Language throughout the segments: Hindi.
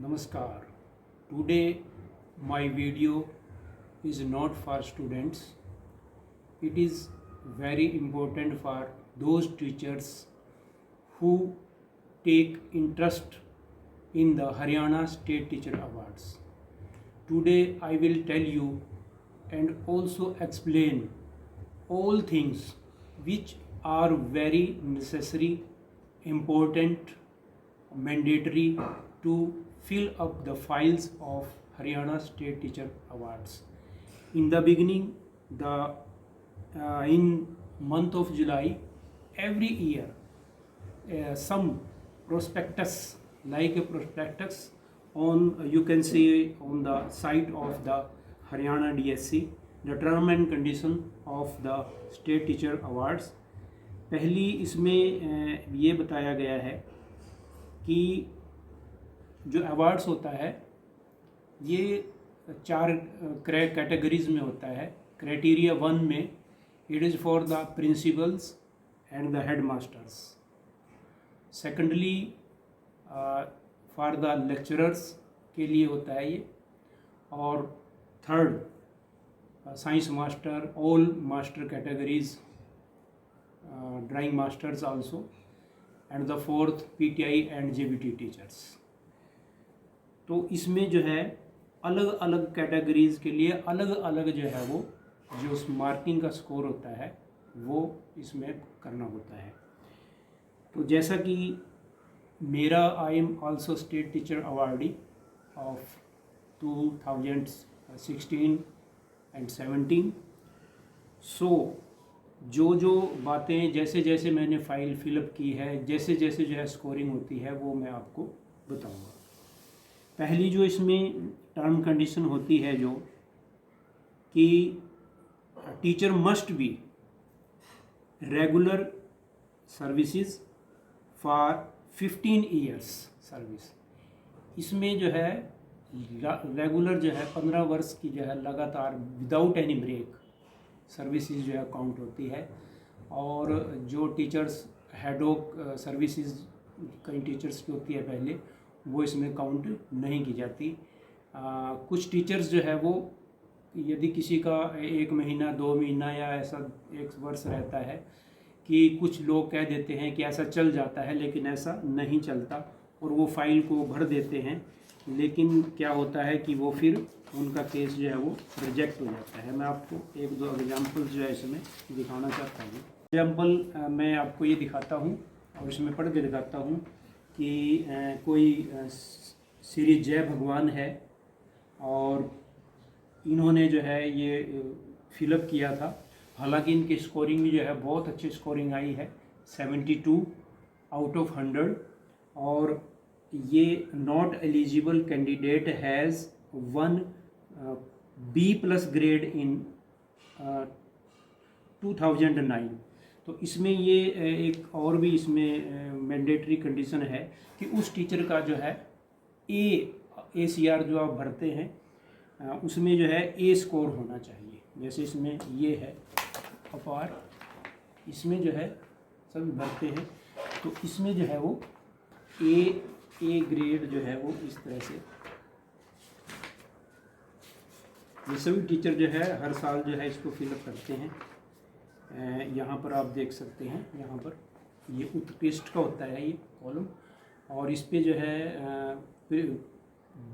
Namaskar. Today my video is not for students. It is very important for those teachers who take interest in the Haryana State Teacher Awards. Today I will tell you and also explain all things which are very necessary, important, mandatory to fill up the files of Haryana State Teacher Awards. In the beginning, in month of July, every year, some prospectus, like a prospectus on, you can see on the site of the Haryana DSC, the term and condition of the State Teacher Awards. पहली इसमें ये बताया गया है कि जो अवार्ड्स होता है ये 4 कैटेगरीज में होता है. क्राइटेरिया 1 में it is for the principles and the head masters. Secondly for the lecturers के लिए होता है ये. और third science master, all master categories, drawing masters also, and the fourth PTI and JBT teachers. तो इसमें जो है अलग अलग कैटेगरीज के लिए अलग अलग जो है वो जो उस मार्किंग का स्कोर होता है वो इसमें करना होता है. तो जैसा कि मेरा I am also state teacher awardee of 2016 and 17. सो जो बातें जैसे जैसे मैंने फाइल फिलअप की है, जैसे जैसे जो है स्कोरिंग होती है वो मैं आपको बताऊंगा. पहली जो इसमें टर्म कंडीशन होती है जो कि teacher must be regular services for 15 years service. इसमें जो है रेगुलर जो है 15 वर्ष की जो है लगातार विदाउट एनी ब्रेक सर्विसेज जो है काउंट होती है. और जो टीचर्स हेडोक सर्विसेज कई टीचर्स की होती है पहले, वो इसमें काउंट नहीं की जाती. कुछ टीचर्स जो है वो यदि किसी का 1 महीना 2 महीना या ऐसा 1 वर्ष रहता है कि कुछ लोग कह देते हैं कि ऐसा चल जाता है, लेकिन ऐसा नहीं चलता और वो फाइल को भर देते हैं. लेकिन क्या होता है कि वो फिर उनका केस जो है वो रिजेक्ट हो जाता है. मैं आपको 1-2 एग्जाम्पल जो है इसमें दिखाना चाहता हूँ. एग्जाम्पल मैं आपको ये दिखाता हूँ और इसमें पढ़ के दिखाता हूँ कि कोई श्री जय भगवान है और इन्होंने जो है ये फिलअप किया था. हालांकि इनकी स्कोरिंग भी जो है बहुत अच्छी स्कोरिंग आई है, 72 आउट ऑफ 100. और ये not eligible candidate has 1 B+ grade इन 2009. तो इसमें ये एक और भी इसमें मैंडेटरी कंडीशन है कि उस टीचर का जो है ACR जो आप भरते हैं उसमें जो है A स्कोर होना चाहिए. जैसे इसमें ये है अपार, इसमें जो है सब भरते हैं तो इसमें जो है वो A ग्रेड जो है वो इस तरह से. ये सभी टीचर जो है हर साल जो है इसको फिलअप करते हैं. यहाँ पर आप देख सकते हैं, यहाँ पर ये उत्कृष्ट का होता है ये कॉलम, और इस पे जो है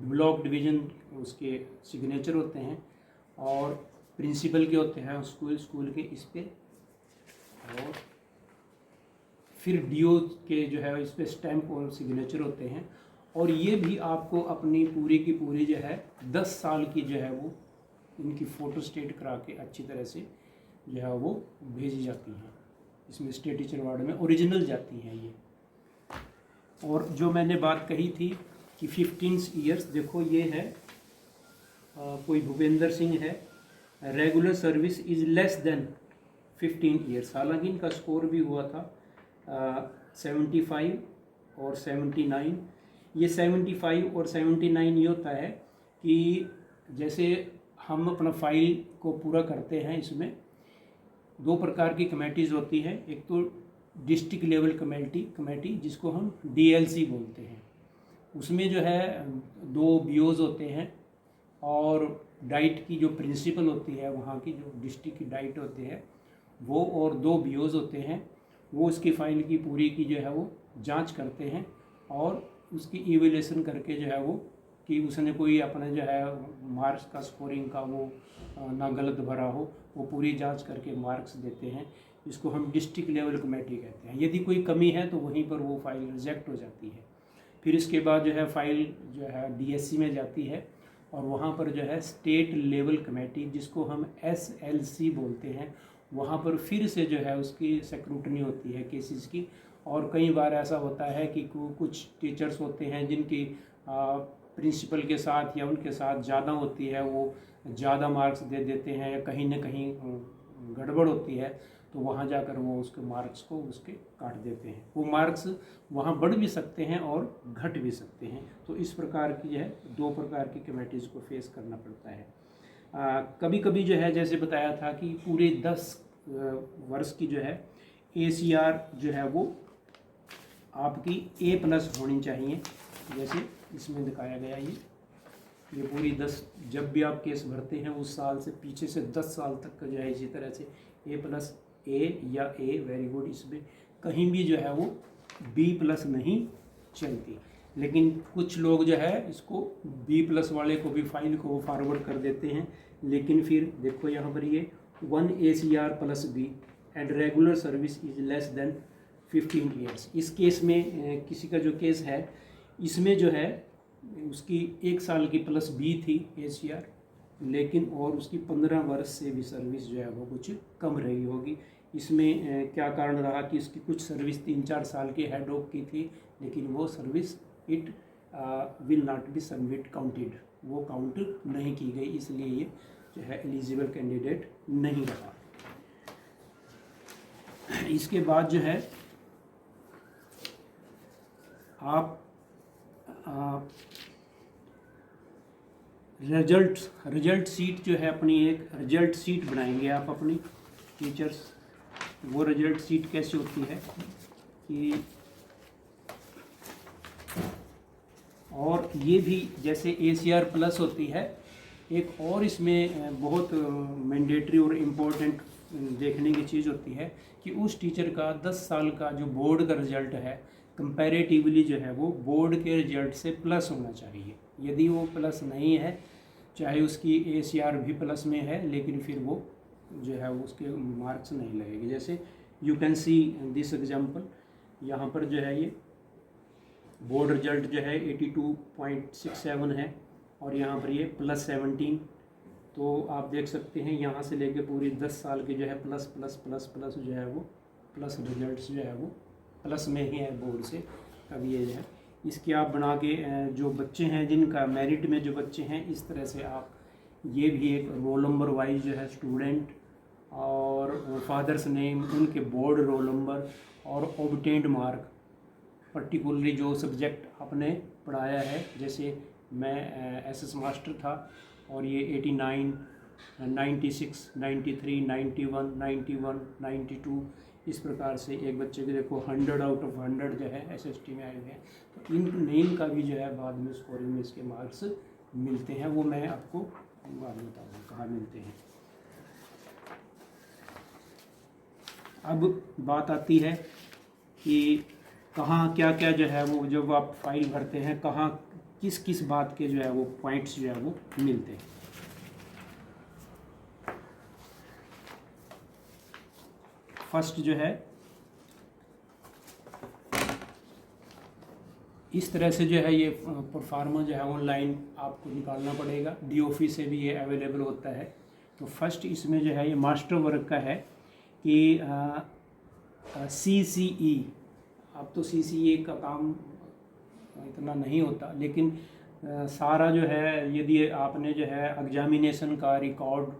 ब्लॉक डिवीज़न उसके सिग्नेचर होते हैं और प्रिंसिपल के होते हैं स्कूल के इस पे, और फिर डीओ के जो है इस पे स्टैम्प और सिग्नेचर होते हैं. और ये भी आपको अपनी पूरी की पूरी जो है 10 साल की जो है वो इनकी फ़ोटो स्टेट करा के अच्छी तरह से जो है वो भेजी जाती हैं. इसमें स्टेट टीचर अवार्ड में ओरिजिनल जाती हैं ये. और जो मैंने बात कही थी कि 15 ईयर्स, देखो ये है कोई भूपेंद्र सिंह है, regular service is less than 15 years. हालांकि इनका स्कोर भी हुआ था 75 और 79. ये 75 और 79 ये होता है कि जैसे हम अपना फाइल को पूरा करते हैं, इसमें 2 प्रकार की कमेटीज़ होती हैं. एक तो डिस्ट्रिक्ट लेवल कमेटी जिसको हम DLC बोलते हैं, उसमें जो है 2 बीओज होते हैं और डाइट की जो प्रिंसिपल होती है, वहाँ की जो डिस्ट्रिक्ट की डाइट होती है वो, और 2 बीओज होते हैं, वो उसकी फ़ाइल की पूरी की जो है वो जांच करते हैं और उसकी इवेल्यूशन करके जो है वो कि उसने कोई अपने जो है मार्क्स का स्कोरिंग का वो ना गलत भरा हो, वो पूरी जांच करके मार्क्स देते हैं। इसको हम डिस्ट्रिक्ट लेवल कमेटी कहते हैं। यदि कोई कमी है तो वहीं पर वो फाइल रिजेक्ट हो जाती है। फिर इसके बाद जो है फाइल जो है डीएससी में जाती है और वहाँ पर जो है स्टेट लेवल कमेटी, जिसको हम SLC बोलते हैं, वहाँ पर फिर से जो है उसकी स्क्रूटनी होती है केसेस की। और कई बार ऐसा होता है कि कुछ टीचर्स होते हैं जिनकी प्रिंसिपल के साथ या उनके साथ ज़्यादा होती है, वो ज़्यादा मार्क्स दे देते हैं या कहीं ना कहीं गड़बड़ होती है, तो वहाँ जाकर वो उसके मार्क्स को उसके काट देते हैं। वो मार्क्स वहाँ बढ़ भी सकते हैं और घट भी सकते हैं। तो इस प्रकार की जो है 2 प्रकार की कमेटीज़ को फेस करना पड़ता है। कभी कभी जो है जैसे बताया था कि पूरे 10 वर्ष की जो है ACR जो है वो आपकी A+ होनी चाहिए। जैसे इसमें दिखाया गया ये पूरी 10, जब भी आप केस भरते हैं उस साल से पीछे से 10 साल तक का जो है इसी तरह से A+ या A वेरी गुड, इसमें कहीं भी जो है वो B+ नहीं चलती। लेकिन कुछ लोग जो है इसको B+ वाले को भी फाइल को फॉरवर्ड कर देते हैं। लेकिन फिर देखो यहाँ पर ये 1 ACR + B and regular service is less than 15 years. इस केस में किसी का जो केस है इसमें जो है उसकी 1 साल की +B थी ACR, लेकिन और उसकी 15 वर्ष से भी सर्विस जो है वो कुछ कम रही होगी। इसमें क्या कारण रहा कि इसकी कुछ सर्विस 3-4 साल की हेड ऑफ की थी, लेकिन वो service it will not be submit counted, वो काउंट नहीं की गई, इसलिए ये जो है एलिजिबल कैंडिडेट नहीं रहा। इसके बाद जो है आप रिजल्ट सीट जो है अपनी एक रिजल्ट सीट बनाएंगे आप अपनी टीचर्स। वो रिजल्ट सीट कैसे होती है कि, और ये भी जैसे ACR+ होती है, एक और इसमें बहुत मैंडेटरी और इम्पोर्टेंट देखने की चीज़ होती है कि उस टीचर का 10 साल का जो बोर्ड का रिजल्ट है कंपैरेटिवली जो है वो बोर्ड के रिजल्ट से प्लस होना चाहिए। यदि वो प्लस नहीं है, चाहे उसकी ACR भी प्लस में है, लेकिन फिर वो जो है वो उसके मार्क्स नहीं लगेंगे। जैसे you can see this example, यहाँ पर जो है ये बोर्ड रिजल्ट जो है 82.67 है और यहाँ पर ये +17। तो आप देख सकते हैं यहाँ से लेके पूरी 10 साल के जो है प्लस प्लस प्लस प्लस जो है वो प्लस रिजल्ट्स जो है वो प्लस में ही है बोर्ड से। अब ये जो है इसके आप बना के जो बच्चे हैं जिनका मेरिट में जो बच्चे हैं, इस तरह से आप ये भी एक रोल नंबर वाइज जो है स्टूडेंट और फादर्स नेम, उनके बोर्ड रोल नंबर और ऑब्टेन्ड मार्क, पर्टिकुलरली जो सब्जेक्ट आपने पढ़ाया है। जैसे मैं SS मास्टर था और ये 89, 96, 93, 91, 91, 92 इस प्रकार से एक बच्चे के देखो 100 आउट ऑफ 100 जो है SST में आए हुए हैं। तो इन का भी जो है बाद में स्कोरिंग में इसके मार्क्स मिलते हैं, वो मैं आपको बाद में बताऊँगा कहाँ मिलते हैं। अब बात आती है कि कहाँ क्या क्या जो है वो जब आप फाइल भरते हैं कहाँ किस किस बात के जो है वो पॉइंट्स जो है वो मिलते हैं। फर्स्ट जो है इस तरह से जो है ये परफॉर्मा जो है ऑनलाइन आपको निकालना पड़ेगा, DOF से भी ये अवेलेबल होता है। तो फर्स्ट इसमें जो है ये मास्टर वर्क का है कि CCE, अब तो CCE का काम इतना नहीं होता, लेकिन सारा जो है यदि आपने जो है एग्जामिनेशन का रिकॉर्ड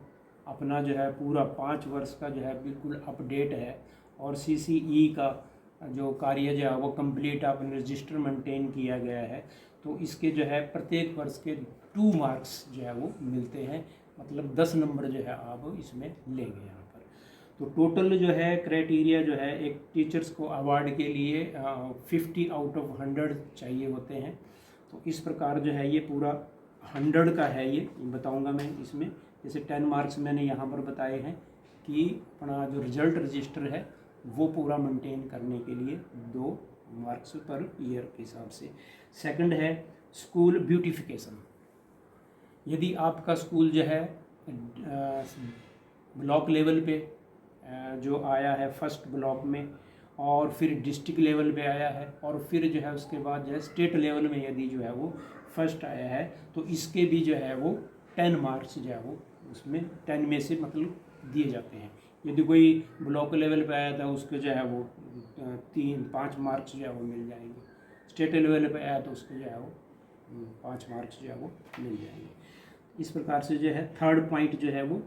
अपना जो है पूरा 5 वर्ष का जो है बिल्कुल अपडेट है और CCE का जो कार्य जो है वो कंप्लीट आपने रजिस्टर मेंटेन किया गया है, तो इसके जो है प्रत्येक वर्ष के 2 मार्क्स जो है वो मिलते हैं, मतलब 10 नंबर जो है आप इसमें लेंगे यहाँ पर। तो टोटल जो है क्राइटेरिया जो है एक टीचर्स को अवार्ड के लिए 50 आउट ऑफ 100 चाहिए होते हैं तो इस प्रकार जो है ये पूरा 100 का है, ये बताऊंगा मैं इसमें। जैसे 10 मार्क्स मैंने यहाँ पर बताए हैं कि अपना जो रिजल्ट रजिस्टर है वो पूरा मेंटेन करने के लिए 2 मार्क्स पर ईयर के हिसाब से। सेकंड है स्कूल ब्यूटिफिकेशन। यदि आपका स्कूल जो है ब्लॉक लेवल पे जो आया है फर्स्ट ब्लॉक में, और फिर डिस्ट्रिक्ट लेवल पे आया है, और फिर जो है उसके बाद जो है स्टेट लेवल में यदि जो है वो फर्स्ट आया है, तो इसके भी जो है वो 10 मार्क्स जो है वो उसमें 10 में से मतलब दिए जाते हैं। यदि कोई ब्लॉक लेवल पे आया था उसको जो है वो 3-5 मार्क्स जो है वो मिल जाएंगे। स्टेट लेवल पे आया तो उसको जो है वो 5 मार्क्स जो है वो मिल जाएंगे। इस प्रकार से जो है थर्ड पॉइंट जो है वो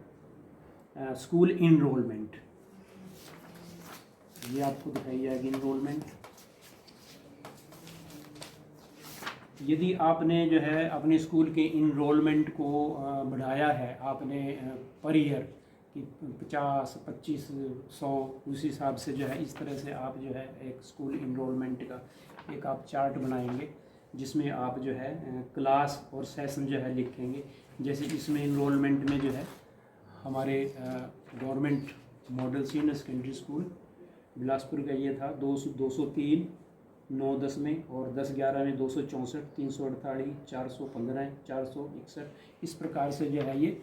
स्कूल इनरोलमेंट, ये आपको दिखाई जाएगी इनरोलमेंट। यदि आपने जो है अपने स्कूल के इनरोलमेंट को बढ़ाया है आपने पर ईयर कि 50, 25, 100, उस हिसाब से जो है इस तरह से आप जो है एक स्कूल इनरोलमेंट का एक आप चार्ट बनाएंगे, जिसमें आप जो है क्लास और सेशन जो है लिखेंगे। जैसे इसमें इनरोलमेंट में जो है हमारे government model senior secondary school Bilaspur का ये था 203 9-10 में, और 10-11 में 264, 348, 415, 461। इस प्रकार से जो है ये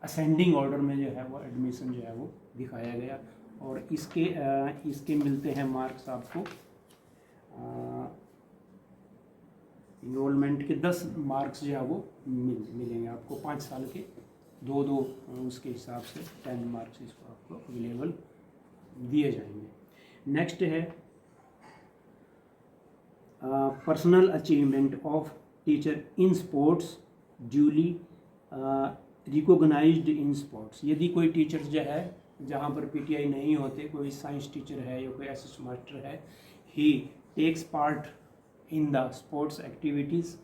असेंडिंग ऑर्डर में जो है वो एडमिशन जो है वो दिखाया गया। और इसके मिलते हैं मार्क्स आपको इनरोलमेंट के 10 मार्क्स जो है वो मिलेंगे आपको 5 साल के, 2-2 उसके हिसाब से 10 मार्क्स इसको आपको अवेलेबल दिए जाएंगे। नेक्स्ट है personal achievement of teacher in sports duly recognised in sports. यदि कोई टीचर जो है जहाँ पर पीटीआई नहीं होते, कोई साइंस टीचर है या कोई एसएस मास्टर है, he takes part in the sports activities,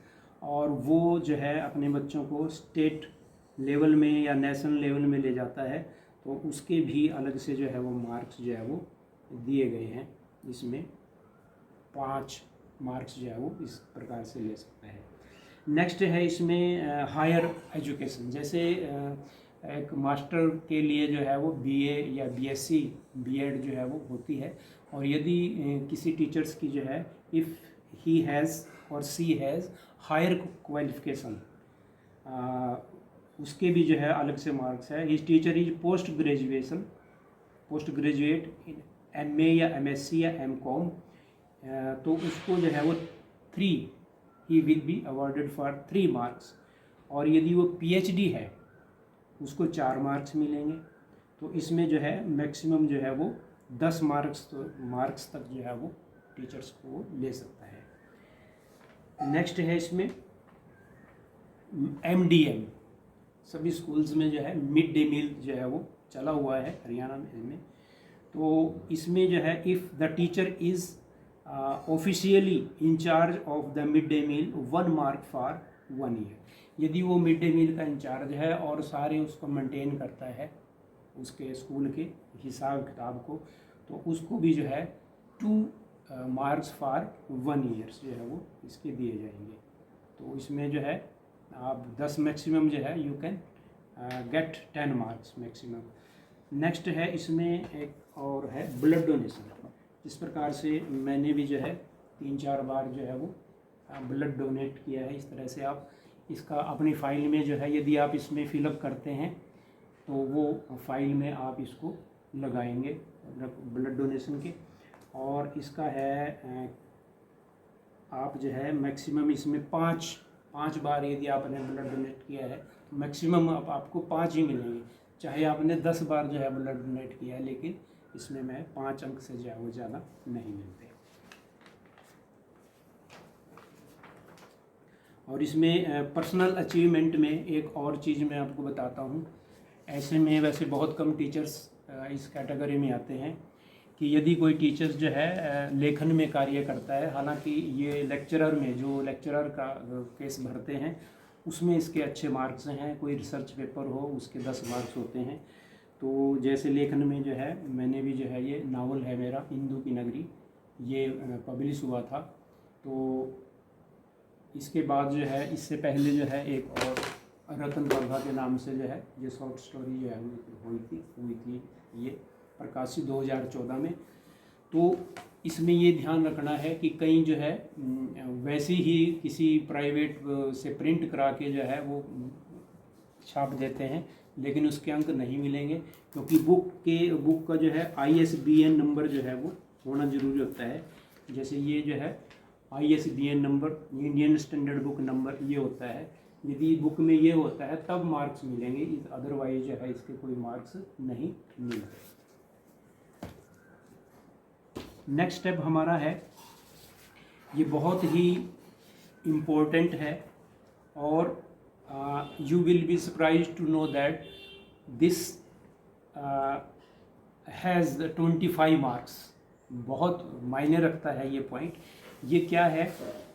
और वो जो है अपने बच्चों को स्टेट लेवल में या नेशनल लेवल में ले जाता है, तो उसके भी अलग से जो है वो मार्क्स जो है वो दिए गए हैं। इसमें 5 मार्क्स जो है वो इस प्रकार से ले सकता है। नेक्स्ट है इसमें हायर एजुकेशन। जैसे एक मास्टर के लिए जो है वो बीए या बीएससी बीएड जो है वो होती है, और यदि किसी टीचर्स की जो है इफ़ ही हैज़ और सी हैज़ हायर क्वालिफिकेशन, उसके भी जो है अलग से मार्क्स है। His teacher is post graduate in MA या एमएससी या एमकॉम, तो उसको जो है वो 3 he will be awarded for 3 marks. और यदि वो पीएचडी है उसको 4 मार्क्स मिलेंगे। तो इसमें जो है मैक्सिमम जो है वो 10 मार्क्स तक जो है वो टीचर्स को ले सकता है। नेक्स्ट है इसमें एमडीएम। सभी स्कूल्स में जो है मिड डे मील जो है वो चला हुआ है हरियाणा में। तो इसमें जो है if the teacher is officially in charge of the mid day meal 1 mark for 1 year. यदि वो मिड डे मील का इंचार्ज है और सारे उसको मेंटेन करता है उसके स्कूल के हिसाब किताब को, तो उसको भी जो है 2 मार्क्स फॉर 1 ईयर्स जो है वो इसके दिए जाएंगे। तो इसमें जो है आप 10 मैक्सिमम जो है you can get 10 marks maximum. Next है इसमें एक और है ब्लड डोनेशन। इस प्रकार से मैंने भी जो है 3-4 बार जो है वो ब्लड डोनेट किया है। इस तरह से आप इसका अपनी फ़ाइल में जो है यदि आप इसमें फिलअप करते हैं तो वो फाइल में आप इसको लगाएंगे ब्लड डोनेशन के। और इसका है आप जो है मैक्सिमम इसमें 5 बार यदि आपने ब्लड डोनेट किया है तो मैक्सिमम आपको 5 ही मिलेंगे। चाहे आपने 10 बार जो है ब्लड डोनेट किया है, लेकिन इसमें मैं 5 अंक से जो है वो ज़्यादा नहीं मिलते। और इसमें पर्सनल अचीवमेंट में एक और चीज़ मैं आपको बताता हूँ। ऐसे में वैसे बहुत कम टीचर्स इस कैटेगरी में आते हैं कि यदि कोई टीचर्स जो है लेखन में कार्य करता है, हालांकि ये लेक्चरर में जो लेक्चरर का केस भरते हैं उसमें इसके अच्छे मार्क्स हैं। कोई रिसर्च पेपर हो उसके 10 मार्क्स होते हैं। तो जैसे लेखन में जो है मैंने भी जो है ये नावल है मेरा इंदु की नगरी, ये पब्लिश हुआ था। तो इसके बाद जो है इससे पहले जो है एक और रतन बरघा के नाम से जो है ये शॉर्ट स्टोरी जो है हुई थी ये प्रकाशित 2014 में। तो इसमें ये ध्यान रखना है कि कहीं जो है वैसे ही किसी प्राइवेट से प्रिंट करा के जो है वो छाप देते हैं, लेकिन उसके अंक नहीं मिलेंगे, क्योंकि बुक का जो है ISBN नंबर जो है वो होना ज़रूरी होता है। जैसे ये जो है ISBN number, Indian standard book number, ये होता है। यदि बुक में ये होता है तब मार्क्स मिलेंगे, अदरवाइज जो है इसके कोई मार्क्स नहीं मिलते। नेक्स्ट स्टेप हमारा है, ये बहुत ही इम्पोर्टेंट है और you will be surprised to know that this has 25 marks। बहुत मायने रखता है ये पॉइंट। ये क्या है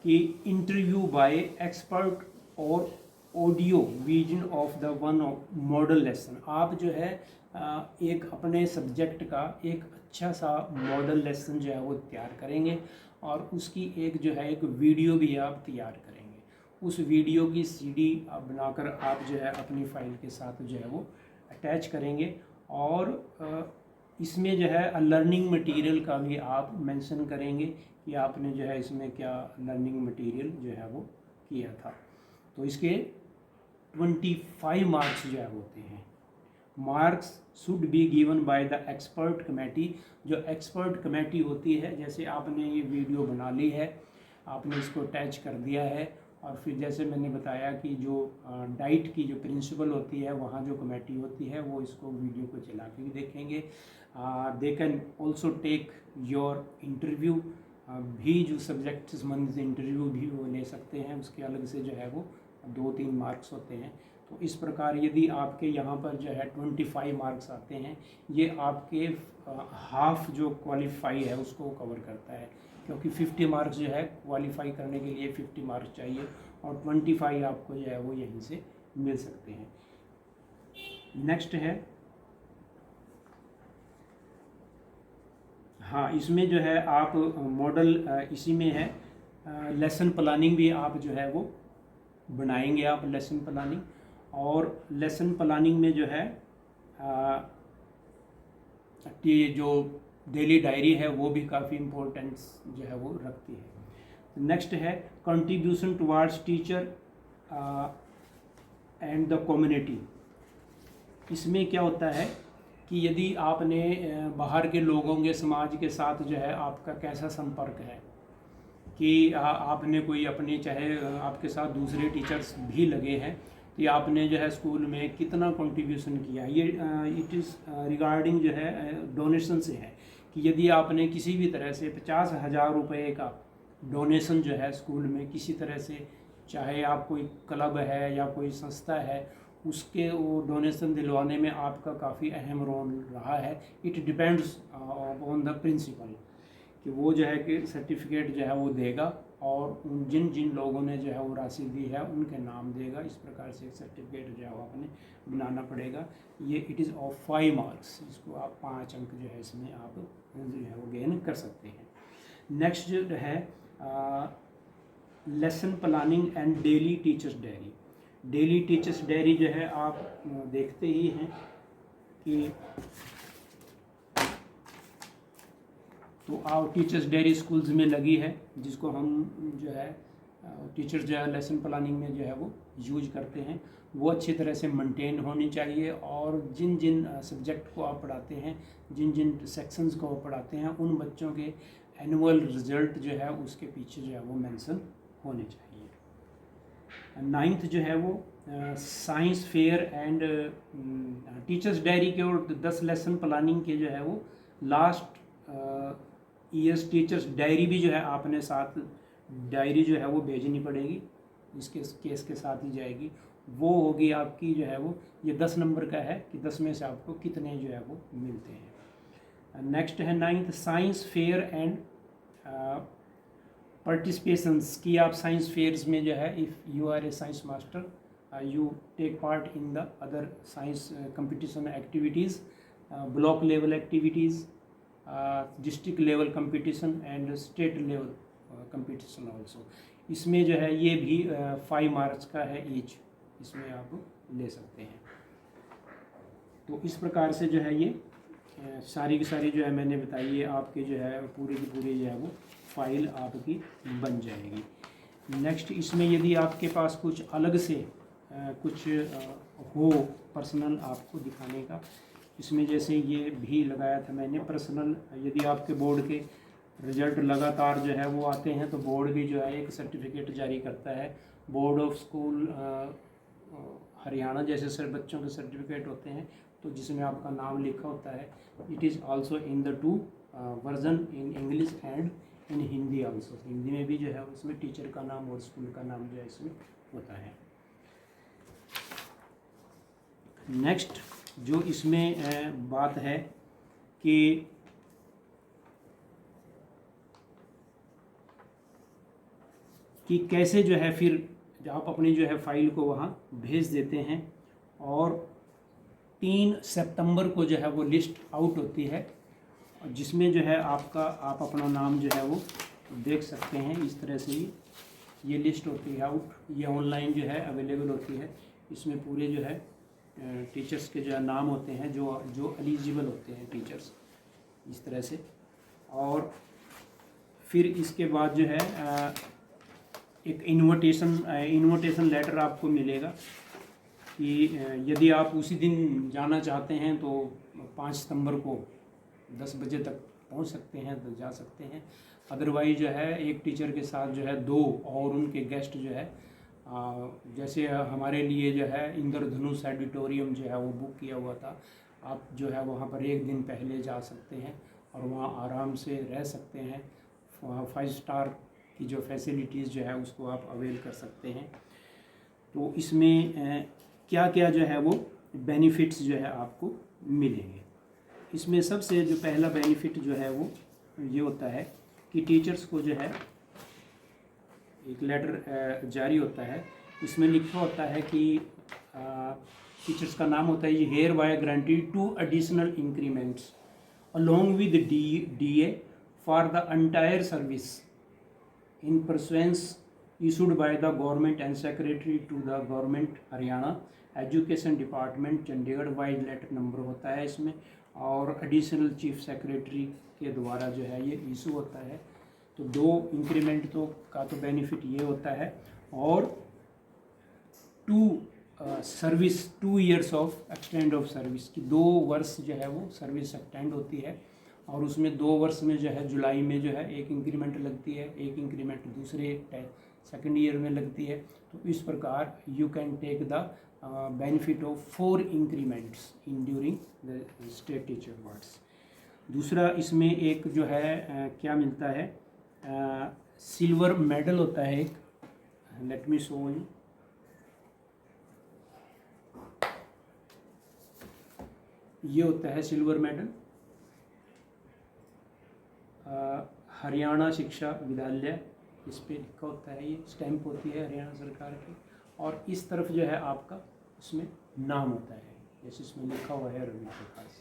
कि इंटरव्यू बाय एक्सपर्ट और audio vision of the one model lesson. आप जो है एक अपने सब्जेक्ट का एक अच्छा सा मॉडल लेसन जो है वो तैयार करेंगे और उसकी एक जो है एक वीडियो भी आप तैयार करेंगे। उस वीडियो की CD आप बनाकर आप जो है अपनी फाइल के साथ जो है वो अटैच करेंगे और इसमें जो है लर्निंग मटेरियल का भी आप मेंशन करेंगे कि आपने जो है इसमें क्या लर्निंग मटेरियल जो है वो किया था। तो इसके 25 मार्क्स जो है होते हैं। Marks should be given by the expert committee. जो एक्सपर्ट कमेटी होती है, जैसे आपने ये वीडियो बना ली है, आपने इसको अटैच कर दिया है और फिर जैसे मैंने बताया कि जो डाइट की जो प्रिंसिपल होती है, वहाँ जो कमेटी होती है वो इसको वीडियो को चला के भी देखेंगे। They can also take your interview, भी जो सब्जेक्ट से संबंधित इंटरव्यू भी वो ले सकते हैं, उसके अलग से जो है वो 2-3 मार्क्स होते हैं। तो इस प्रकार यदि आपके यहाँ पर जो है 25 मार्क्स आते हैं, ये आपके हाफ जो क्वालिफाई है उसको कवर करता है, क्योंकि 50 मार्क्स जो है क्वालिफाई करने के लिए 50 मार्क्स चाहिए और 25 आपको जो है वो यहीं से मिल सकते हैं। नेक्स्ट है, हाँ, इसमें जो है आप मॉडल इसी में है लेसन प्लानिंग भी आप जो है वो बनाएंगे आप लेसन प्लानिंग, और लेसन प्लानिंग में जो है ये जो डेली डायरी है वो भी काफ़ी इम्पोर्टेंस जो है वो रखती है। नेक्स्ट है contribution towards teacher and the community. इसमें क्या होता है कि यदि आपने बाहर के लोगों के समाज के साथ जो है आपका कैसा संपर्क है, कि आपने कोई अपने चाहे आपके साथ दूसरे टीचर्स भी लगे हैं, तो आपने जो है स्कूल में कितना कंट्रीब्यूशन किया। ये इट इज़ रिगार्डिंग जो है डोनेशन से है कि यदि आपने किसी भी तरह से 50,000 रुपये का डोनेशन जो है स्कूल में किसी तरह से, चाहे आप कोई क्लब है या कोई संस्था है, उसके वो डोनेशन दिलवाने में आपका काफ़ी अहम रोल रहा है। It depends on the principal कि वो जो है कि सर्टिफिकेट जो है वो देगा और जिन जिन लोगों ने जो है वो राशि दी है उनके नाम देगा। इस प्रकार से एक सर्टिफिकेट जो है वो आपने बनाना पड़ेगा। ये इट इज़ ऑफ 5 मार्क्स, इसको आप 5 अंक जो है इसमें आप जो है वो गेन कर सकते हैं। नेक्स्ट जो है lesson planning and daily teachers diary. Daily teachers diary जो है आप देखते ही हैं कि तो आप टीचर्स डायरी स्कूल्स में लगी है, जिसको हम जो है टीचर्स जो है लेसन प्लानिंग में जो है वो यूज करते हैं। वो अच्छी तरह से मेंटेन होनी चाहिए और जिन जिन सब्जेक्ट को आप पढ़ाते हैं, जिन जिन सेक्शंस को आप पढ़ाते हैं, उन बच्चों के एनुअल रिजल्ट जो है उसके पीछे जो है वो मेंशन होने चाहिए। 9th जो है वो science fair and teachers diary के और 10 लेसन प्लानिंग के जो है वो लास्ट ईयर्स टीचर्स डायरी भी जो है आपने साथ डायरी जो है वो भेजनी पड़ेगी, इसके केस के साथ ही जाएगी। वो होगी आपकी जो है वो, ये 10 नंबर का है कि 10 में से आपको कितने जो है वो मिलते हैं। नेक्स्ट है 9th science fair and participations की। आप साइंस फेयर्स में जो है if you are a science master you take part in the other science competition activities, block level activities, district level competition and state level competition also. इसमें जो है ये भी 5 मार्क्स का है ईच, इसमें आप ले सकते हैं। तो इस प्रकार से जो है ये सारी की सारी जो है मैंने बताई, ये आपके जो है पूरी की पूरी जो है वो फाइल आपकी बन जाएगी। नेक्स्ट इसमें यदि आपके पास कुछ अलग से कुछ हो पर्सनल आपको दिखाने का, इसमें जैसे ये भी लगाया था मैंने पर्सनल, यदि आपके बोर्ड के रिजल्ट लगातार जो है वो आते हैं तो बोर्ड भी जो है एक सर्टिफिकेट जारी करता है। बोर्ड ऑफ स्कूल हरियाणा जैसे सर बच्चों के सर्टिफिकेट होते हैं, तो जिसमें आपका नाम लिखा होता है। It is also in the 2 version, in English and in Hindi also. Hindi में भी जो है उसमें टीचर का नाम और स्कूल का नाम जो है इसमें होता है। नेक्स्ट जो इसमें बात है कि कैसे जो है फिर आप अपनी जो है फाइल को वहाँ भेज देते हैं, और 3 सितंबर को जो है वो लिस्ट आउट होती है, जिसमें जो है आप अपना नाम जो है वो देख सकते हैं। इस तरह से ये लिस्ट होती है आउट, ये ऑनलाइन जो है अवेलेबल होती है। इसमें पूरे जो है टीचर्स के जो है नाम होते हैं जो एलिजिबल होते हैं टीचर्स, इस तरह से। और फिर इसके बाद जो है एक इन्विटेशन लेटर आपको मिलेगा कि यदि आप उसी दिन जाना चाहते हैं तो 5 सितंबर को 10 बजे तक पहुंच सकते हैं तो जा सकते हैं। अदरवाइज जो है एक टीचर के साथ जो है 2 और उनके गेस्ट जो है, जैसे हमारे लिए जो है इंद्रधनुष ऑडिटोरियम जो है वो बुक किया हुआ था, आप जो है वहाँ पर एक दिन पहले जा सकते हैं और वहाँ आराम से रह सकते हैं। 5 स्टार की जो फैसिलिटीज़ जो है उसको आप अवेल कर सकते हैं। तो इसमें क्या क्या जो है वो बेनिफिट्स जो है आपको मिलेंगे। इसमें सबसे जो पहला बेनिफिट जो है वो ये होता है कि टीचर्स को जो है एक लेटर जारी होता है, इसमें लिखा होता है कि टीचर्स का नाम होता है ये hereby granted 2 additional increments along with DA for the entire service in pursuance issued by the government and secretary to the government Haryana education department Chandigarh. Vide letter number होता है इसमें, और एडिशनल चीफ सेक्रेटरी के द्वारा जो है ये इशू होता है। तो 2 इंक्रीमेंट का तो बेनिफिट ये होता है, और 2 years of extend of service की 2 वर्ष जो है वो सर्विस एक्सटेंड होती है, और उसमें 2 वर्ष में जो है जुलाई में जो है एक इंक्रीमेंट लगती है, एक इंक्रीमेंट दूसरे सेकेंड ईयर में लगती है। तो इस प्रकार you can take the benefit of 4 increments in during the state teacher awards. दूसरा इसमें एक जो है क्या मिलता है, सिल्वर मेडल होता है एक, लेट मी शो यू। ये होता है सिल्वर मेडल, हरियाणा शिक्षा विद्यालय, इस पे लिखा होता है, ये स्टैंप होती है हरियाणा सरकार की, और इस तरफ जो है आपका इसमें नाम होता है, जैसे इसमें लिखा हुआ है रवि प्रकाश।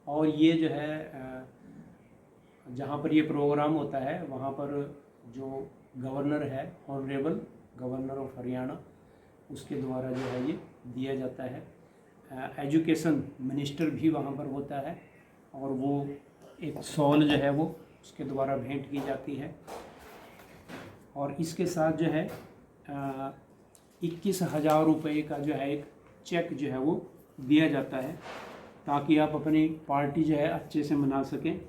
और ये जो है जहाँ पर ये प्रोग्राम होता है वहाँ पर जो गवर्नर है, ऑनरेबल गवर्नर ऑफ हरियाणा, उसके द्वारा जो है ये दिया जाता है। एजुकेशन मिनिस्टर भी वहाँ पर होता है, और वो एक शॉल जो है वो उसके द्वारा भेंट की जाती है। और इसके साथ जो है 21,000 रुपये का जो है एक चेक जो है वो दिया जाता है, ताकि आप अपनी पार्टी जो है अच्छे से मना सकें।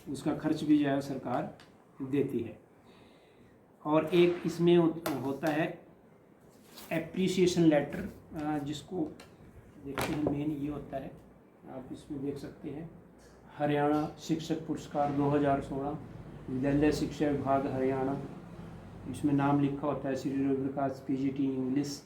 उसका खर्च भी जो है सरकार देती है। और एक इसमें होता है एप्रिसिएशन लेटर, जिसको देखते हैं मेन ये होता है, आप इसमें देख सकते हैं हरियाणा शिक्षक पुरस्कार 2016 विद्यालय शिक्षा विभाग हरियाणा, इसमें नाम लिखा होता है श्री रवि प्रकाश PGT इंग्लिश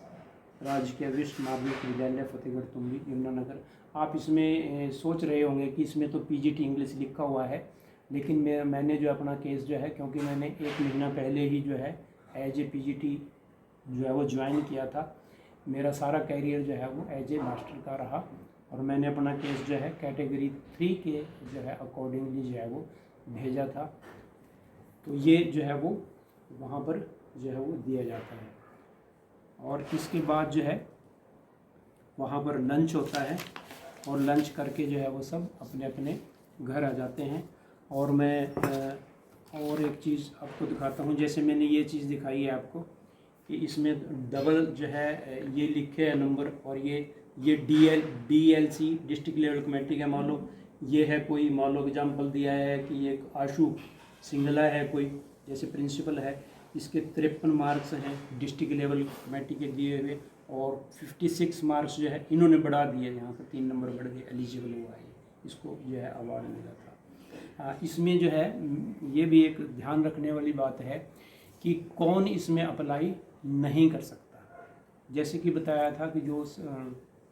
राजकीय वरिष्ठ माध्यमिक विद्यालय फतेहगढ़ तुम्बी यमुनानगर। आप इसमें सोच रहे होंगे कि इसमें तो PGT इंग्लिश लिखा हुआ है, लेकिन मैंने जो अपना केस जो है, क्योंकि मैंने 1 महीना पहले ही जो है एज ए PGT जो है वो ज्वाइन किया था, मेरा सारा कैरियर जो है वो एज ए मास्टर का रहा, और मैंने अपना केस जो है कैटेगरी 3 के जो है अकॉर्डिंगली जो है वो भेजा था। तो ये जो है वो वहाँ पर जो है वो दिया जाता है। और इसके बाद जो है वहाँ पर लंच होता है और लंच करके जो है वो सब अपने अपने घर आ जाते हैं। और मैं और एक चीज़ आपको दिखाता हूँ, जैसे मैंने ये चीज़ दिखाई है आपको कि इसमें डबल जो है ये लिखे है नंबर, और ये DLC डिस्ट्रिक्ट लेवल कमेटी का मान लो ये है, कोई मान लो एग्जाम्पल दिया है कि एक आशु सिंगला है कोई, जैसे प्रिंसिपल है, इसके 53 मार्क्स हैं डिस्ट्रिक्ट लेवल कमेटी के दिए हुए, और 56 मार्क्स जो है इन्होंने बढ़ा दिए, यहाँ पर 3 नंबर बढ़ गए, एलिजिबल हुआ है, इसको जो है अवार्ड मिला था। इसमें जो है ये भी एक ध्यान रखने वाली बात है कि कौन इसमें अप्लाई नहीं कर सकता। जैसे कि बताया था कि जो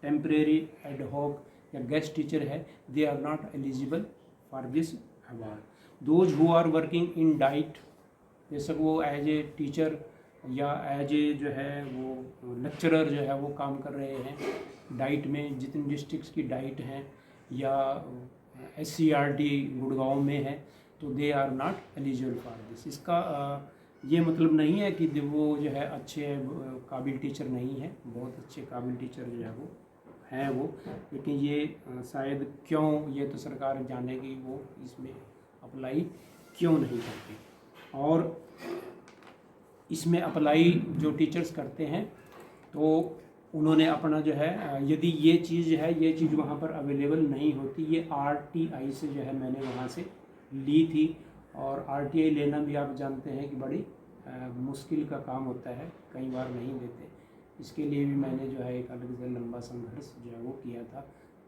टेम्परेरी एड हॉक या गेस्ट टीचर है, they are not eligible for this award. Those who are working in DIET, बेशक वो एज ए टीचर या एज ए जो है वो लेक्चरर जो है वो काम कर रहे हैं डाइट में, जितनी डिस्ट्रिक्ट्स की डाइट हैं या SCRT गुड़गांव में है, तो they are not eligible for this. इसका ये मतलब नहीं है कि वो जो है अच्छे काबिल टीचर नहीं है, बहुत अच्छे काबिल टीचर जो है वो हैं वो, लेकिन ये शायद क्यों, ये तो सरकार जानेगी वो इसमें अप्लाई क्यों नहीं करती। और इसमें अप्लाई जो टीचर्स करते हैं तो उन्होंने अपना जो है, यदि ये चीज़ है, ये चीज़ वहाँ पर अवेलेबल नहीं होती, ये RTI से जो है मैंने वहाँ से ली थी, और RTI लेना भी आप जानते हैं कि बड़ी मुश्किल का काम होता है, कई बार नहीं देते। इसके लिए भी मैंने जो है एक अलग से लंबा संघर्ष जो है वो किया था,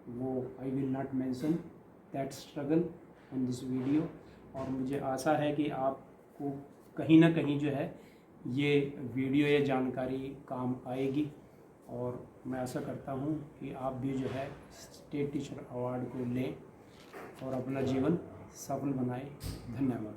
वो I will not mention that struggle in this video. और मुझे आशा है कि आपको कहीं ना कहीं जो है ये वीडियो या जानकारी काम आएगी, और मैं आशा करता हूँ कि आप भी जो है स्टेट टीचर अवार्ड को लें और अपना जीवन सफल बनाएं। धन्यवाद।